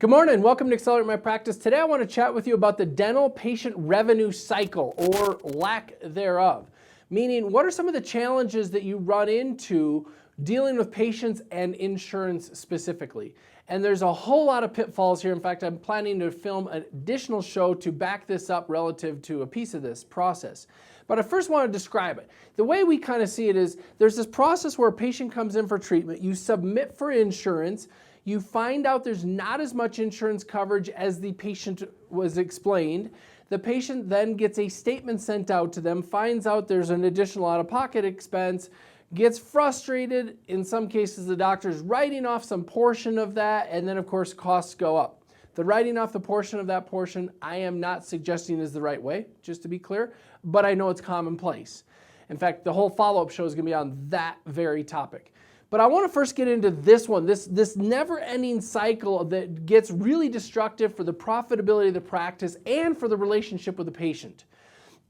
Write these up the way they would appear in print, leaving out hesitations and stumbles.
Good morning, welcome to Accelerate My Practice. Today I want to chat with you about the dental patient revenue cycle, or lack thereof. Meaning, what are some of the challenges that you run into dealing with patients and insurance specifically? And there's a whole lot of pitfalls here. In fact, I'm planning to film an additional show to back this up relative to a piece of this process. But I first want to describe it. The way we kind of see it is there's this process where a patient comes in for treatment, you submit for insurance, you find out there's not as much insurance coverage as the patient was explained. The patient then gets a statement sent out to them, finds out there's an additional out-of-pocket expense, gets frustrated. In some cases, the doctor's writing off some portion of that, and then of course costs go up. The writing off the portion of that portion, I am not suggesting is the right way, just to be clear, but I know it's commonplace. In fact, the whole follow-up show is going to be on that very topic. But I want to first get into this one, this never-ending cycle that gets really destructive for the profitability of the practice and for the relationship with the patient.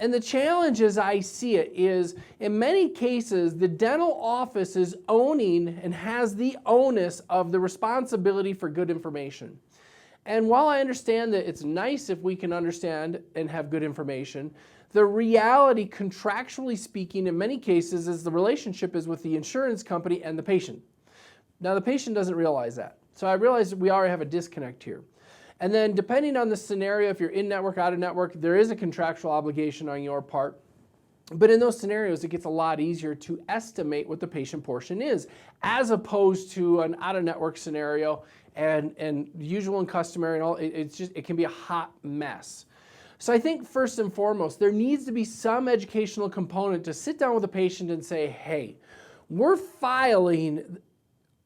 And the challenge as I see it is, in many cases, the dental office is owning and has the onus of the responsibility for good information. And while I understand that it's nice if we can understand and have good information, the reality, contractually speaking, in many cases, is the relationship is with the insurance company and the patient. Now, the patient doesn't realize that. So I realize we already have a disconnect here. And then depending on the scenario, if you're in-network, out-of-network, there is a contractual obligation on your part. But in those scenarios, it gets a lot easier to estimate what the patient portion is, as opposed to an out-of-network scenario and usual and customary and all. It can be a hot mess. So I think first and foremost, there needs to be some educational component to sit down with a patient and say, hey, we're filing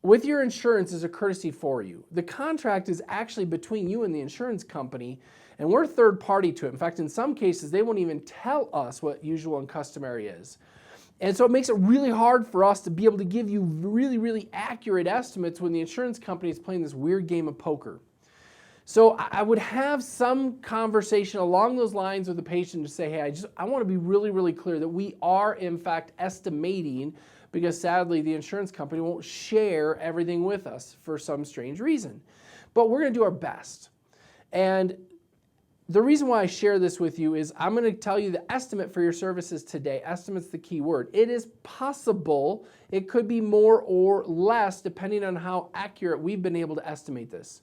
with your insurance as a courtesy for you. The contract is actually between you and the insurance company, and we're third party to it. In fact, in some cases, they won't even tell us what usual and customary is. And so it makes it really hard for us to be able to give you really, really accurate estimates when the insurance company is playing this weird game of poker. So I would have some conversation along those lines with the patient to say, hey, I want to be really, really clear that we are in fact estimating, because sadly the insurance company won't share everything with us for some strange reason. But we're going to do our best. And the reason why I share this with you is I'm going to tell you the estimate for your services today. Estimate's the key word. It is possible it could be more or less depending on how accurate we've been able to estimate this.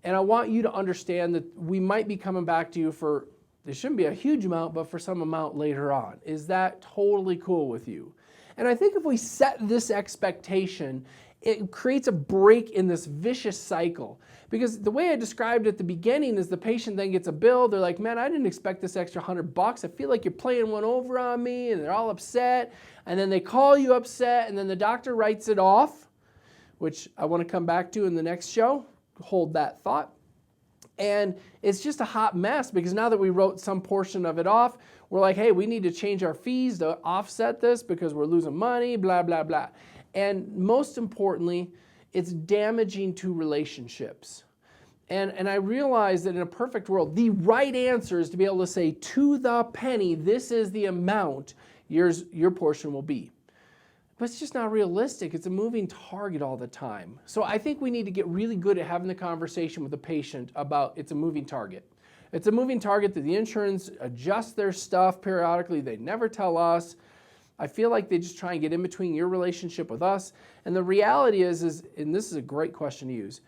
And I want you to understand that we might be coming back to you for, there shouldn't be a huge amount, but for some amount later on. Is that totally cool with you? And I think if we set this expectation, it creates a break in this vicious cycle. Because the way I described it at the beginning is the patient then gets a bill. They're like, man, I didn't expect this extra $100. I feel like you're playing one over on me, and they're all upset. And then they call you upset, and then the doctor writes it off, which I want to come back to in the next show. Hold that thought. And it's just a hot mess, because now that we wrote some portion of it off, we're like, hey, we need to change our fees to offset this because we're losing money, blah, blah, blah. And most importantly, it's damaging to relationships. And I realize that in a perfect world, the right answer is to be able to say to the penny, this is the amount your portion will be. But it's just not realistic. It's a moving target all the time. So I think we need to get really good at having the conversation with the patient about it's a moving target. It's a moving target that the insurance adjusts their stuff periodically. They never tell us. I feel like they just try and get in between your relationship with us. And the reality is, and this is a great question to use,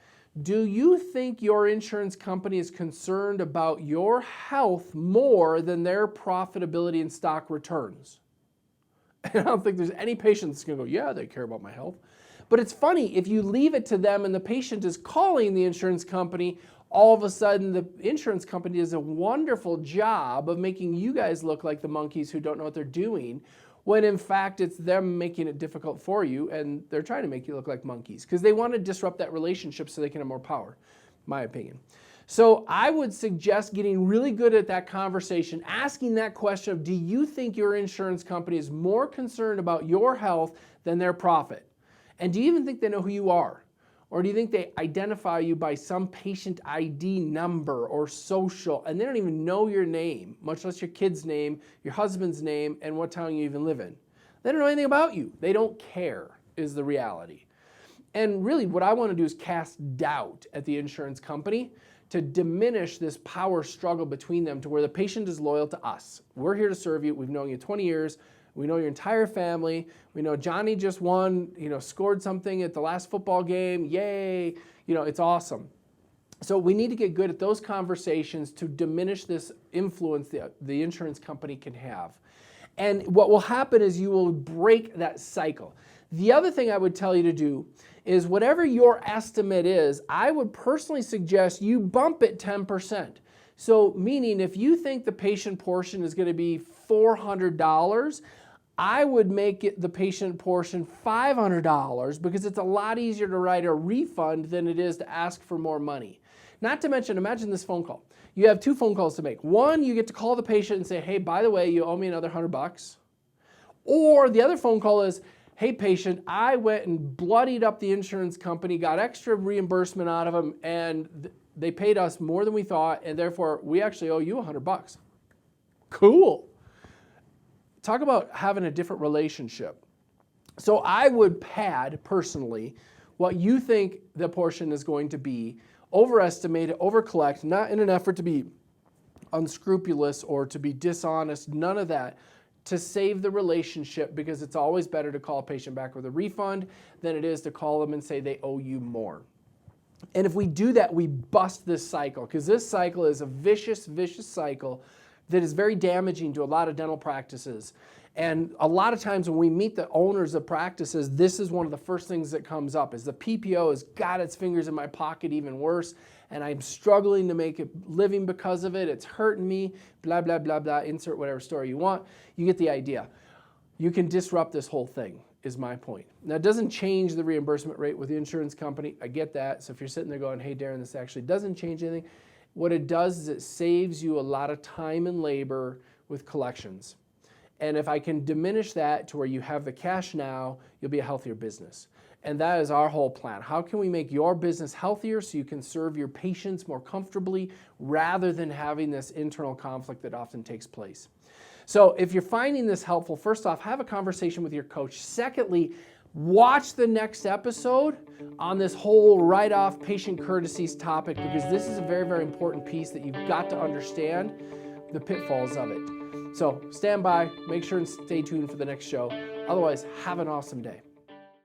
do you think your insurance company is concerned about your health more than their profitability and stock returns? And I don't think there's any patient that's going to go, yeah, they care about my health. But it's funny, if you leave it to them and the patient is calling the insurance company, all of a sudden the insurance company does a wonderful job of making you guys look like the monkeys who don't know what they're doing, when in fact it's them making it difficult for you, and they're trying to make you look like monkeys because they want to disrupt that relationship so they can have more power, my opinion. So I would suggest getting really good at that conversation, asking that question of, do you think your insurance company is more concerned about your health than their profit? And do you even think they know who you are? Or do you think they identify you by some patient ID number or social, and they don't even know your name, much less your kid's name, your husband's name, and what town you even live in? They don't know anything about you. They don't care, is the reality. And really what I want to do is cast doubt at the insurance company to diminish this power struggle between them to where the patient is loyal to us. We're here to serve you. We've known you 20 years. We know your entire family. We know Johnny just won, scored something at the last football game. Yay. It's awesome. So we need to get good at those conversations to diminish this influence the insurance company can have. And what will happen is you will break that cycle. The other thing I would tell you to do is whatever your estimate is, I would personally suggest you bump it 10%. So meaning if you think the patient portion is going to be $400, I would make the patient portion $500 because it's a lot easier to write a refund than it is to ask for more money. Not to mention, imagine this phone call. You have 2 phone calls to make. One, you get to call the patient and say, hey, by the way, you owe me another $100. Or the other phone call is, hey, patient, I went and bloodied up the insurance company, got extra reimbursement out of them, and they paid us more than we thought, and therefore we actually owe you $100. Cool. Talk about having a different relationship. So I would pad, personally, what you think the portion is going to be, overestimate it, overcollect, not in an effort to be unscrupulous or to be dishonest, none of that, to save the relationship, because it's always better to call a patient back with a refund than it is to call them and say they owe you more. And if we do that, we bust this cycle, because this cycle is a vicious, vicious cycle that is very damaging to a lot of dental practices. And a lot of times when we meet the owners of practices, this is one of the first things that comes up, is the PPO has got its fingers in my pocket even worse, and I'm struggling to make a living because of it. It's hurting me, blah, blah, blah, blah. Insert whatever story you want. You get the idea. You can disrupt this whole thing, is my point. Now, it doesn't change the reimbursement rate with the insurance company. I get that. So if you're sitting there going, hey, Darren, this actually doesn't change anything, what it does is it saves you a lot of time and labor with collections. And if I can diminish that to where you have the cash now, you'll be a healthier business. And that is our whole plan. How can we make your business healthier so you can serve your patients more comfortably rather than having this internal conflict that often takes place? So if you're finding this helpful, first off, have a conversation with your coach. Secondly, watch the next episode on this whole write-off patient courtesies topic, because this is a very, very important piece that you've got to understand the pitfalls of it. So stand by, make sure and stay tuned for the next show. Otherwise, have an awesome day.